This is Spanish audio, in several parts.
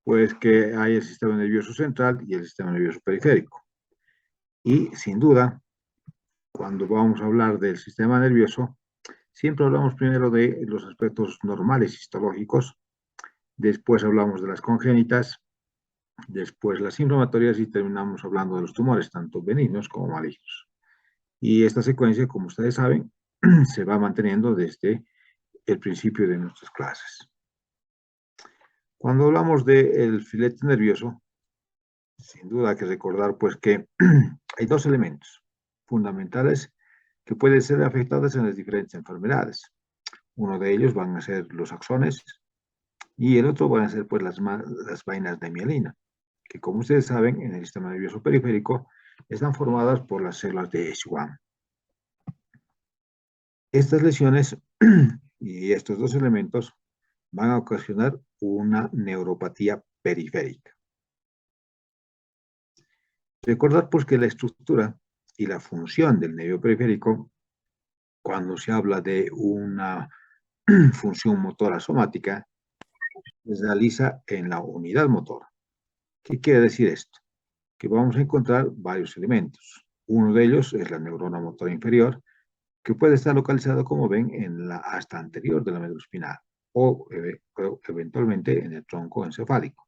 pues que hay el sistema nervioso central y el sistema nervioso periférico. Y sin duda, cuando vamos a hablar del sistema nervioso, siempre hablamos primero de los aspectos normales histológicos, después hablamos de las congénitas, después las inflamatorias y terminamos hablando de los tumores, tanto benignos como malignos. Y esta secuencia, como ustedes saben, se va manteniendo desde el principio de nuestras clases. Cuando hablamos del filete nervioso, sin duda hay que recordar pues que hay dos elementos fundamentales que pueden ser afectados en las diferentes enfermedades. Uno de ellos van a ser los axones y el otro van a ser pues las vainas de mielina, que como ustedes saben en el sistema nervioso periférico están formadas por las células de Schwann. Estas lesiones y estos dos elementos van a ocasionar una neuropatía periférica. Recordar pues que la estructura y la función del nervio periférico, cuando se habla de una función motora somática, se realiza en la unidad motora. ¿Qué quiere decir esto? Que vamos a encontrar varios elementos. Uno de ellos es la neurona motora inferior, que puede estar localizado, como ven, en la asta anterior de la médula espinal o eventualmente en el tronco encefálico.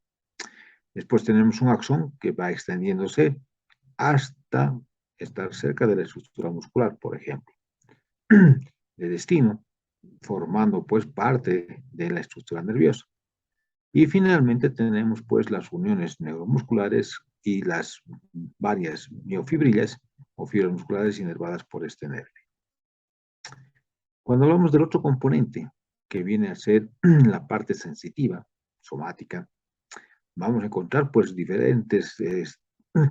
Después tenemos un axón que va extendiéndose hasta estar cerca de la estructura muscular, por ejemplo, de destino, formando pues parte de la estructura nerviosa. Y finalmente tenemos pues las uniones neuromusculares y las varias miofibrillas o fibras musculares inervadas por este nervio. Cuando hablamos del otro componente, que viene a ser la parte sensitiva, somática, vamos a encontrar pues diferentes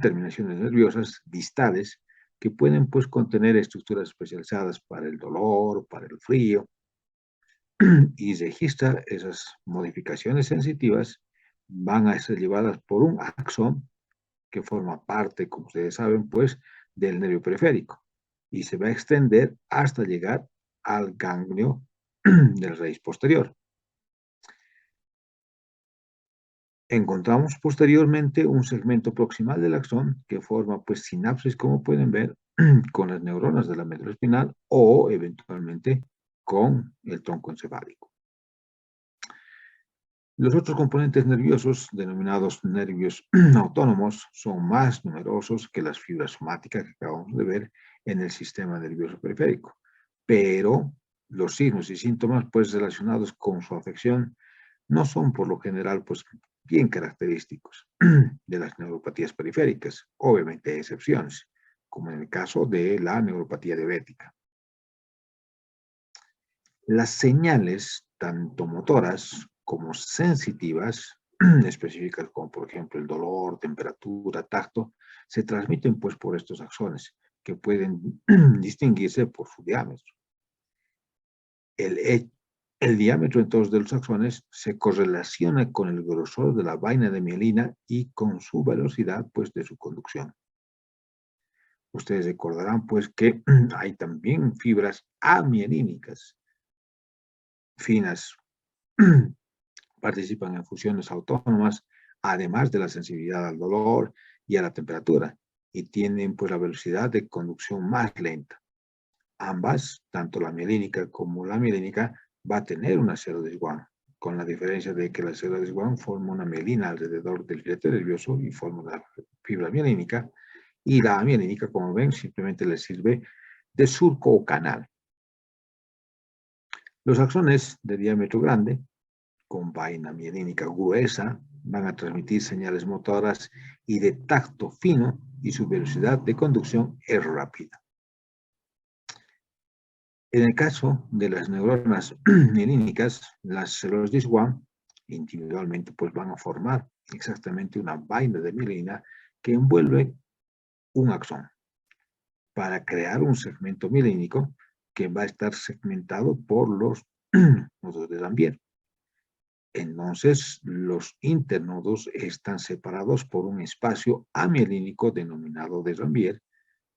terminaciones nerviosas distales que pueden pues contener estructuras especializadas para el dolor, para el frío, y registra esas modificaciones sensitivas, van a ser llevadas por un axón que forma parte, como ustedes saben, pues del nervio periférico y se va a extender hasta llegar al ganglio del raíz posterior. Encontramos posteriormente un segmento proximal del axón que forma pues sinapsis, como pueden ver, con las neuronas de la médula espinal o eventualmente con el tronco encefálico. Los otros componentes nerviosos, denominados nervios autónomos, son más numerosos que las fibras somáticas que acabamos de ver en el sistema nervioso periférico, pero los signos y síntomas pues relacionados con su afección no son por lo general pues bien característicos de las neuropatías periféricas. Obviamente hay excepciones, como en el caso de la neuropatía diabética. Las señales, tanto motoras como sensitivas, específicas como por ejemplo el dolor, temperatura, tacto, se transmiten pues por estos axones que pueden distinguirse por su diámetro. El diámetro entonces de los axones se correlaciona con el grosor de la vaina de mielina y con su velocidad pues de su conducción. Ustedes recordarán pues que hay también fibras amielínicas finas, participan en funciones autónomas, además de la sensibilidad al dolor y a la temperatura, y tienen pues la velocidad de conducción más lenta. Ambas, tanto la mielínica como la mielínica, va a tener una célula de Schwann, con la diferencia de que la célula de Schwann forma una mielina alrededor del filete nervioso y forma la fibra mielínica, y la amielínica, como ven, simplemente le sirve de surco o canal. Los axones de diámetro grande, con vaina mielínica gruesa, van a transmitir señales motoras y de tacto fino, y su velocidad de conducción es rápida. En el caso de las neuronas mielínicas, las células de Schwann individualmente pues van a formar exactamente una vaina de mielina que envuelve un axón para crear un segmento mielínico que va a estar segmentado por los nodos de Dampier. Entonces, los internodos están separados por un espacio amielínico denominado de Dampier,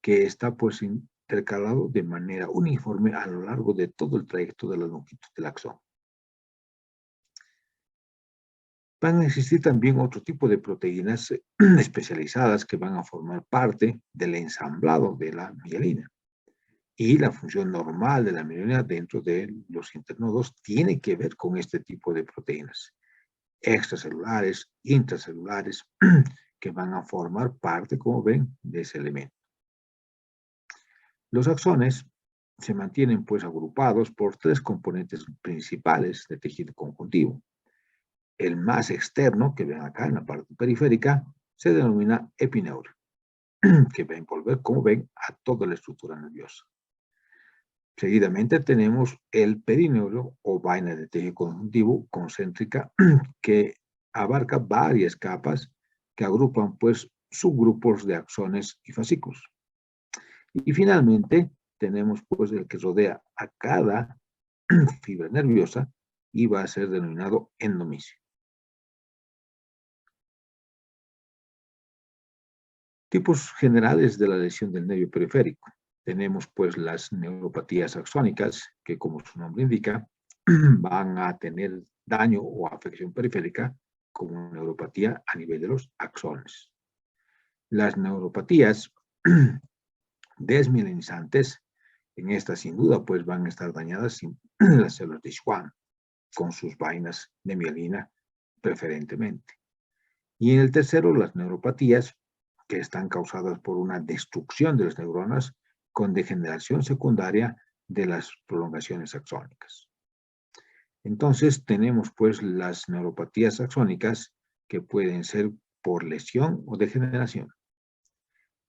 que está pues intercalado de manera uniforme a lo largo de todo el trayecto de la longitud del axón. Van a existir también otro tipo de proteínas especializadas que van a formar parte del ensamblado de la mielina. Y la función normal de la mielina dentro de los internodos tiene que ver con este tipo de proteínas extracelulares, intracelulares, que van a formar parte, como ven, de ese elemento. Los axones se mantienen pues agrupados por tres componentes principales de tejido conjuntivo. El más externo, que ven acá en la parte periférica, se denomina epineuro, que va a envolver, como ven, a toda la estructura nerviosa. Seguidamente tenemos el perineuro o vaina de tejido conjuntivo concéntrica que abarca varias capas que agrupan pues subgrupos de axones y fascículos. Y finalmente tenemos pues el que rodea a cada fibra nerviosa y va a ser denominado endomisio. Tipos generales de la lesión del nervio periférico. Tenemos pues las neuropatías axónicas, que como su nombre indica, van a tener daño o afección periférica como neuropatía a nivel de los axones. Las neuropatías desmielinizantes, en estas sin duda pues van a estar dañadas las células de Schwann, con sus vainas de mielina preferentemente. Y en el tercero, las neuropatías que están causadas por una destrucción de las neuronas con degeneración secundaria de las prolongaciones axónicas. Entonces tenemos pues las neuropatías axónicas que pueden ser por lesión o degeneración.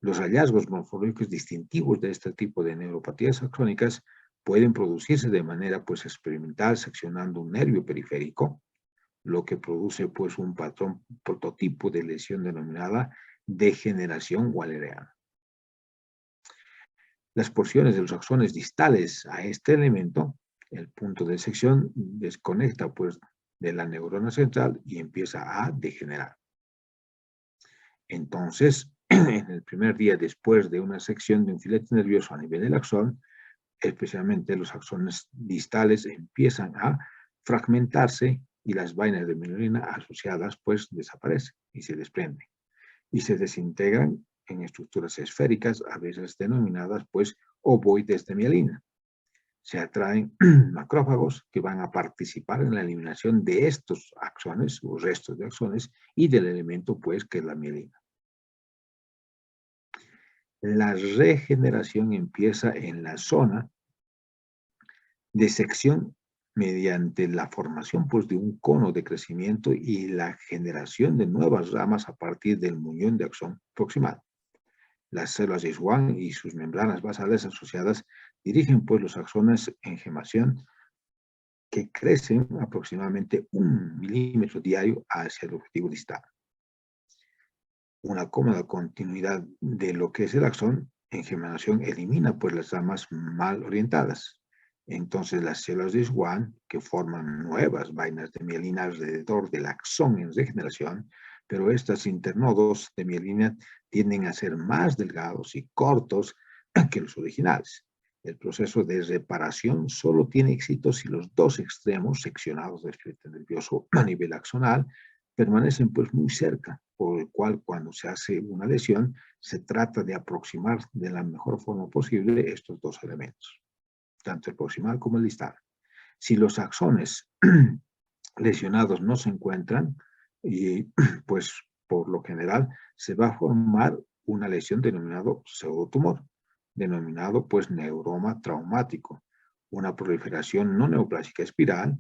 Los hallazgos morfológicos distintivos de este tipo de neuropatías axónicas pueden producirse de manera pues experimental seccionando un nervio periférico, lo que produce pues un patrón prototipo de lesión denominada degeneración waleriana. Las porciones de los axones distales a este elemento, el punto de sección desconecta pues de la neurona central y empieza a degenerar. Entonces, en el primer día después de una sección de un filete nervioso a nivel del axón, especialmente los axones distales empiezan a fragmentarse y las vainas de mielina asociadas pues desaparecen y se desprenden y se desintegran en estructuras esféricas, a veces denominadas pues ovoides de mielina. Se atraen macrófagos que van a participar en la eliminación de estos axones o restos de axones y del elemento pues que es la mielina. La regeneración empieza en la zona de sección mediante la formación pues, de un cono de crecimiento y la generación de nuevas ramas a partir del muñón de axón proximal. Las células de Schwann y sus membranas basales asociadas dirigen pues, los axones en gemación que crecen aproximadamente 1 milímetro diario hacia el objetivo distal. Una cómoda continuidad de lo que es el axón en gemación elimina pues, las ramas mal orientadas. Entonces las células de Schwann, que forman nuevas vainas de mielina alrededor del axón en regeneración, pero estas internodos de mielina tienden a ser más delgados y cortos que los originales. El proceso de reparación solo tiene éxito si los dos extremos seccionados del filete nervioso a nivel axonal permanecen pues muy cerca, por el cual cuando se hace una lesión se trata de aproximar de la mejor forma posible estos dos elementos, tanto el proximal como el distal. Si los axones lesionados no se encuentran, y pues por lo general se va a formar una lesión denominado pseudotumor, denominado pues neuroma traumático, una proliferación no neoplásica espiral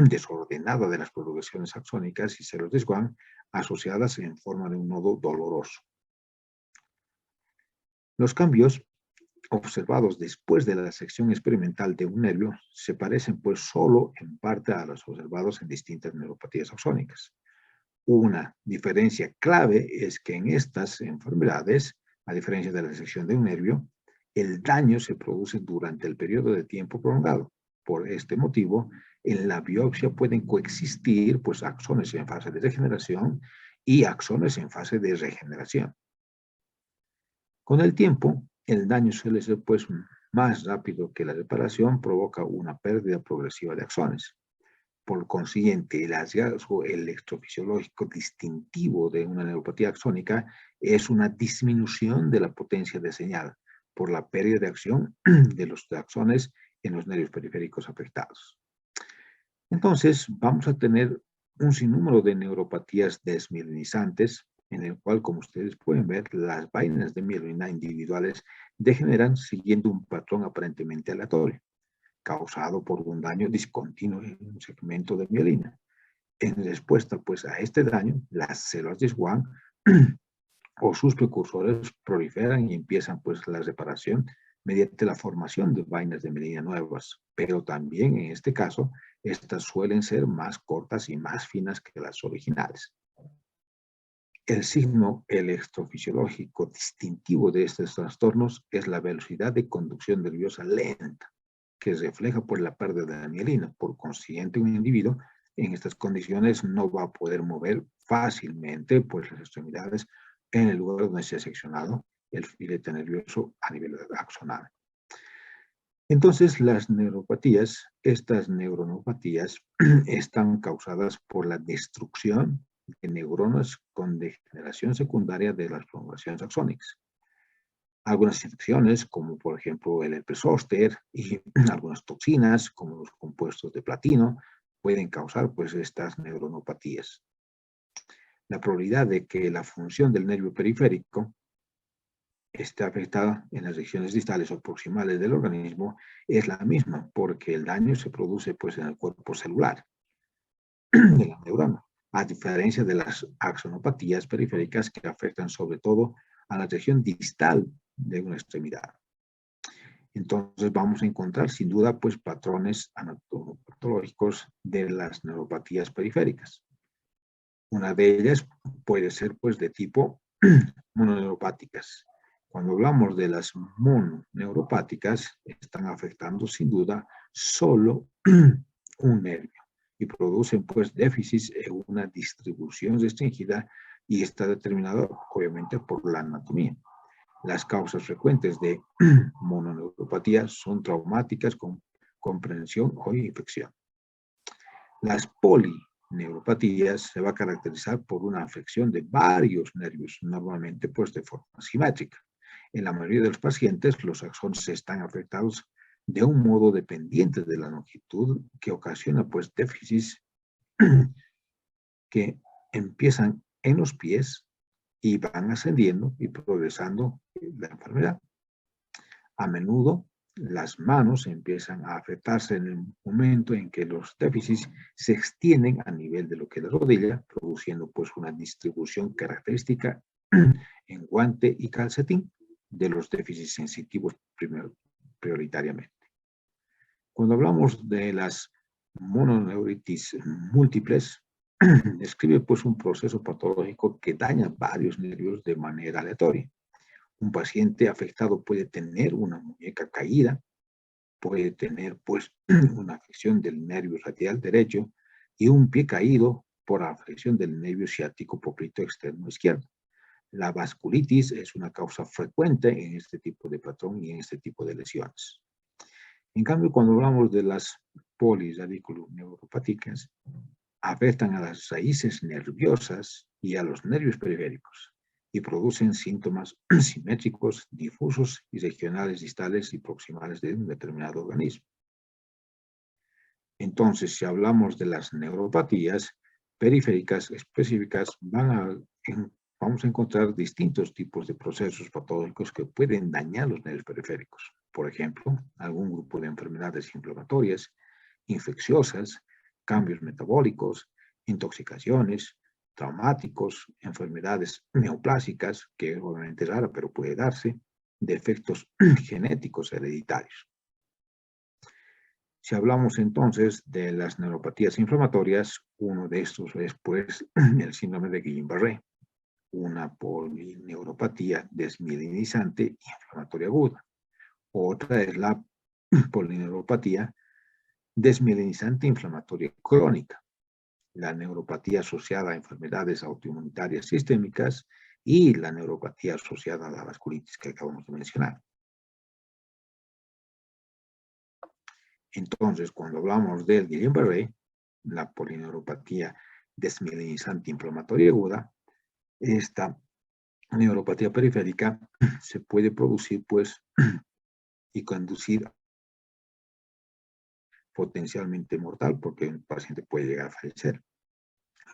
desordenada de las prolongaciones axónicas y células de Schwann asociadas en forma de un nodo doloroso. Los cambios observados después de la sección experimental de un nervio se parecen pues solo en parte a los observados en distintas neuropatías axónicas. Una diferencia clave es que en estas enfermedades, a diferencia de la sección de un nervio, el daño se produce durante el periodo de tiempo prolongado. Por este motivo, en la biopsia pueden coexistir pues, axones en fase de degeneración y axones en fase de regeneración. Con el tiempo, el daño suele ser pues, más rápido que la reparación, provoca una pérdida progresiva de axones. Por consiguiente, el hallazgo electrofisiológico distintivo de una neuropatía axónica es una disminución de la potencia de señal por la pérdida de acción de los axones en los nervios periféricos afectados. Entonces, vamos a tener un sinnúmero de neuropatías desmielinizantes, en el cual, como ustedes pueden ver, las vainas de mielina individuales degeneran siguiendo un patrón aparentemente aleatorio, causado por un daño discontinuo en un segmento de mielina. En respuesta, pues, a este daño, las células de Schwann o sus precursores proliferan y empiezan, pues, la reparación mediante la formación de vainas de mielina nuevas, pero también en este caso, estas suelen ser más cortas y más finas que las originales. El signo electrofisiológico distintivo de estos trastornos es la velocidad de conducción nerviosa lenta, que refleja por la pérdida de la mielina. Por consiguiente, un individuo en estas condiciones no va a poder mover fácilmente, pues, las extremidades en el lugar donde se ha seccionado el filete nervioso a nivel axonal. Entonces, estas neuronopatías, están causadas por la destrucción de neuronas con degeneración secundaria de las prolongaciones axónicas. Algunas infecciones, como por ejemplo el herpes zóster y algunas toxinas, como los compuestos de platino, pueden causar, pues, estas neuronopatías. La probabilidad de que la función del nervio periférico esté afectada en las regiones distales o proximales del organismo es la misma, porque el daño se produce, pues, en el cuerpo celular de la neurona, a diferencia de las axonopatías periféricas que afectan sobre todo a la región distal de una extremidad. Entonces vamos a encontrar sin duda, pues, patrones anatomopatológicos de las neuropatías periféricas. Una de ellas puede ser, pues, de tipo mononeuropáticas. Cuando hablamos de las mononeuropáticas, están afectando sin duda solo un nervio y producen, pues, déficits en una distribución restringida y está determinado obviamente por la anatomía. Las causas frecuentes de mononeuropatía son traumáticas con comprensión o infección. Las polineuropatías se va a caracterizar por una afección de varios nervios, normalmente, pues, de forma simétrica. En la mayoría de los pacientes, los axones están afectados de un modo dependiente de la longitud, que ocasiona, pues, déficits que empiezan en los pies y van ascendiendo y progresando la enfermedad. A menudo, las manos empiezan a afectarse en el momento en que los déficits se extienden a nivel de lo que es la rodilla, produciendo, pues, una distribución característica en guante y calcetín de los déficits sensitivos prioritariamente. Cuando hablamos de las mononeuritis múltiples, describe, pues, un proceso patológico que daña varios nervios de manera aleatoria. Un paciente afectado puede tener una muñeca caída, puede tener, pues, una afección del nervio radial derecho y un pie caído por afección del nervio ciático poplito externo izquierdo. La vasculitis es una causa frecuente en este tipo de patrón y en este tipo de lesiones. En cambio, cuando hablamos de las poliradiculoneuropáticas, afectan a las raíces nerviosas y a los nervios periféricos y producen síntomas simétricos, difusos y regionales distales y proximales de un determinado organismo. Entonces, si hablamos de las neuropatías periféricas específicas, vamos a encontrar distintos tipos de procesos patológicos que pueden dañar los nervios periféricos. Por ejemplo, algún grupo de enfermedades inflamatorias, infecciosas, cambios metabólicos, intoxicaciones, traumáticos, enfermedades neoplásicas, que obviamente es rara, pero puede darse, defectos genéticos hereditarios. Si hablamos entonces de las neuropatías inflamatorias, uno de estos es, pues, el síndrome de Guillain-Barré, una polineuropatía desmielinizante inflamatoria aguda. Otra es la polineuropatía desmielinizante inflamatoria crónica, la neuropatía asociada a enfermedades autoinmunitarias sistémicas y la neuropatía asociada a la vasculitis que acabamos de mencionar. Entonces, cuando hablamos del Guillain-Barré, la polineuropatía desmielinizante inflamatoria aguda, esta neuropatía periférica se puede producir, pues, y conducir potencialmente mortal, porque el paciente puede llegar a fallecer.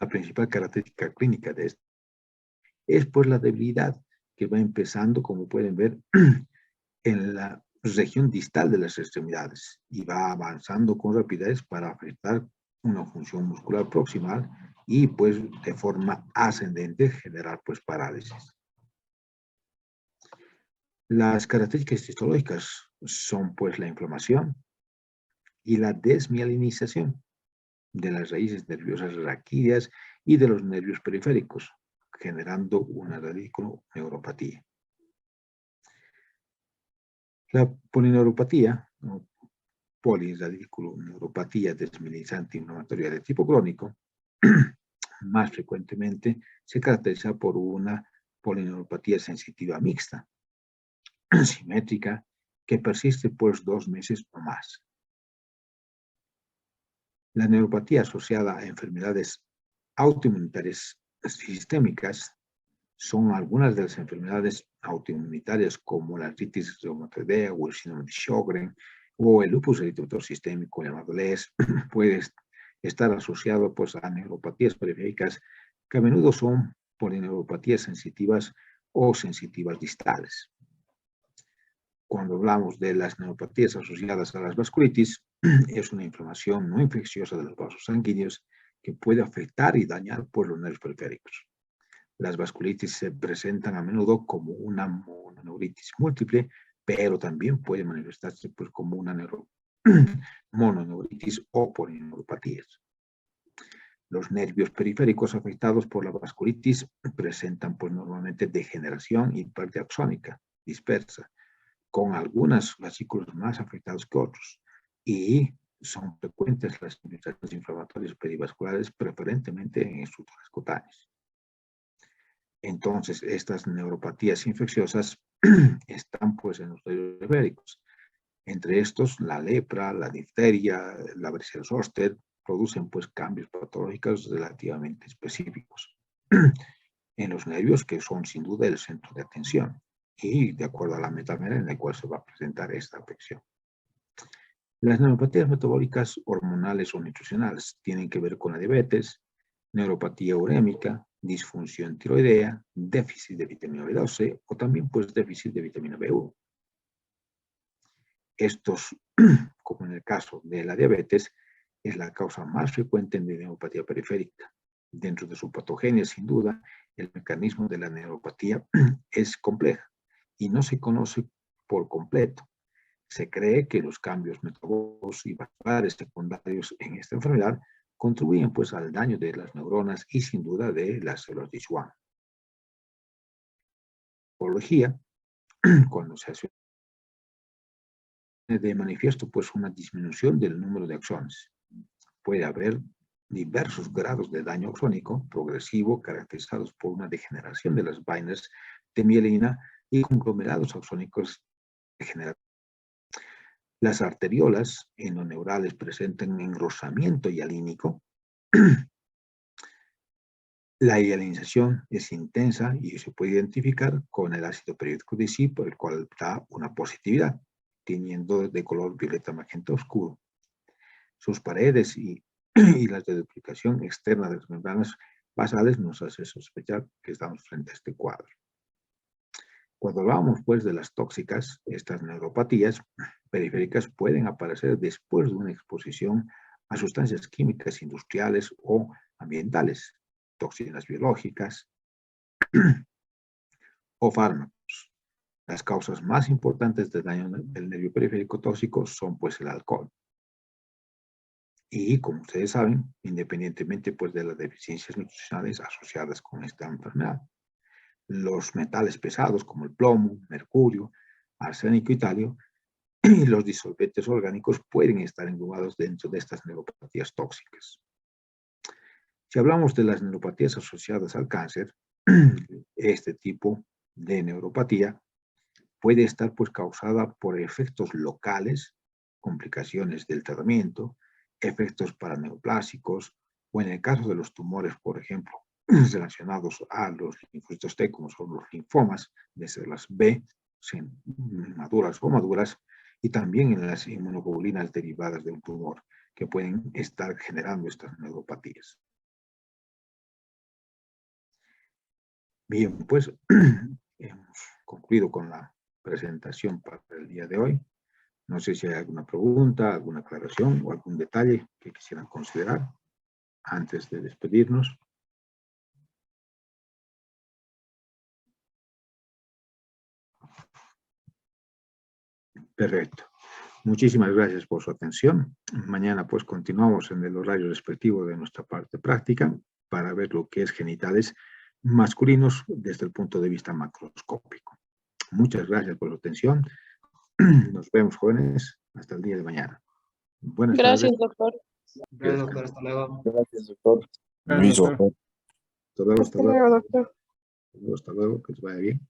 La principal característica clínica de esto es, pues, la debilidad que va empezando, como pueden ver, en la región distal de las extremidades y va avanzando con rapidez para afectar una función muscular proximal y, pues, de forma ascendente generar, pues, parálisis. Las características histológicas son, pues, la inflamación y la desmielinización de las raíces nerviosas raquídeas y de los nervios periféricos, generando una radiculoneuropatía. La polineuropatía, o poliradiculoneuropatía desmielinizante inflamatoria de tipo crónico, más frecuentemente se caracteriza por una polineuropatía sensitiva mixta, simétrica, que persiste pues 2 meses o más. La neuropatía asociada a enfermedades autoinmunitarias sistémicas son algunas de las enfermedades autoinmunitarias como la artritis reumatoidea o el síndrome de Sjögren o el lupus eritematoso sistémico llamado LES. Puede estar asociado, pues, a neuropatías periféricas que a menudo son polineuropatías sensitivas o sensitivas distales. Cuando hablamos de las neuropatías asociadas a las vasculitis, es una inflamación no infecciosa de los vasos sanguíneos que puede afectar y dañar, pues, los nervios periféricos. Las vasculitis se presentan a menudo como una mononeuritis múltiple, pero también puede manifestarse, pues, como una mononeuritis o polineuropatías. Los nervios periféricos afectados por la vasculitis presentan, pues, normalmente degeneración y pérdida axónica dispersa, con algunos fascículos más afectados que otros, y son frecuentes las manifestaciones inflamatorias perivasculares, preferentemente en estructuras cutáneas. Entonces, estas neuropatías infecciosas están, pues, en los nervios periféricos. Entre estos, la lepra, la difteria, la varicela zoster producen, pues, cambios patológicos relativamente específicos en los nervios, que son sin duda el centro de atención y de acuerdo a la metamera en la cual se va a presentar esta afección. Las neuropatías metabólicas hormonales o nutricionales tienen que ver con la diabetes, neuropatía urémica, disfunción tiroidea, déficit de vitamina B12 o también, pues, déficit de vitamina B1. Estos, como en el caso de la diabetes, es la causa más frecuente de neuropatía periférica. Dentro de su patogenia, sin duda, el mecanismo de la neuropatía es compleja y no se conoce por completo. Se cree que los cambios metabólicos y vasculares secundarios en esta enfermedad contribuyen, pues, al daño de las neuronas y sin duda de las células de Schwann. Patología, cuando se hace de manifiesto, pues, una disminución del número de axones. Puede haber diversos grados de daño axónico progresivo caracterizados por una degeneración de las vainas de mielina y conglomerados axónicos degenerativos. Las arteriolas endoneurales presentan engrosamiento hialínico. La hialinización es intensa y se puede identificar con el ácido periódico de Si, por el cual da una positividad, teniendo de color violeta magenta oscuro. Sus paredes y las de duplicación externa de las membranas basales nos hace sospechar que estamos frente a este cuadro. Cuando hablamos, pues, de las tóxicas, estas neuropatías periféricas pueden aparecer después de una exposición a sustancias químicas industriales o ambientales, toxinas biológicas o fármacos. Las causas más importantes del daño del nervio periférico tóxico son, pues, el alcohol. Y, como ustedes saben, independientemente, pues, de las deficiencias nutricionales asociadas con esta enfermedad, los metales pesados como el plomo, mercurio, arsénico y talio y los disolventes orgánicos pueden estar englobados dentro de estas neuropatías tóxicas. Si hablamos de las neuropatías asociadas al cáncer, este tipo de neuropatía puede estar, pues, causada por efectos locales, complicaciones del tratamiento efectos paraneoplásicos, o en el caso de los tumores, por ejemplo, relacionados a los linfocitos T, como son los linfomas de células B, maduras o maduras, y también en las inmunoglobulinas derivadas de un tumor, que pueden estar generando estas neuropatías. Bien, pues hemos concluido con la presentación para el día de hoy. No sé si hay alguna pregunta, alguna aclaración o algún detalle que quisieran considerar antes de despedirnos. Perfecto. Muchísimas gracias por su atención. Mañana pues continuamos en el horario respectivo de nuestra parte práctica para ver lo que es genitales masculinos desde el punto de vista macroscópico. Muchas gracias por su atención. Nos vemos, jóvenes, hasta el día de mañana. Buenas Gracias, tardes. doctor. Gracias, doctor. Hasta luego. Gracias, doctor. Gracias, doctor. Hasta luego, Hasta luego, doctor. hasta luego, que les vaya bien.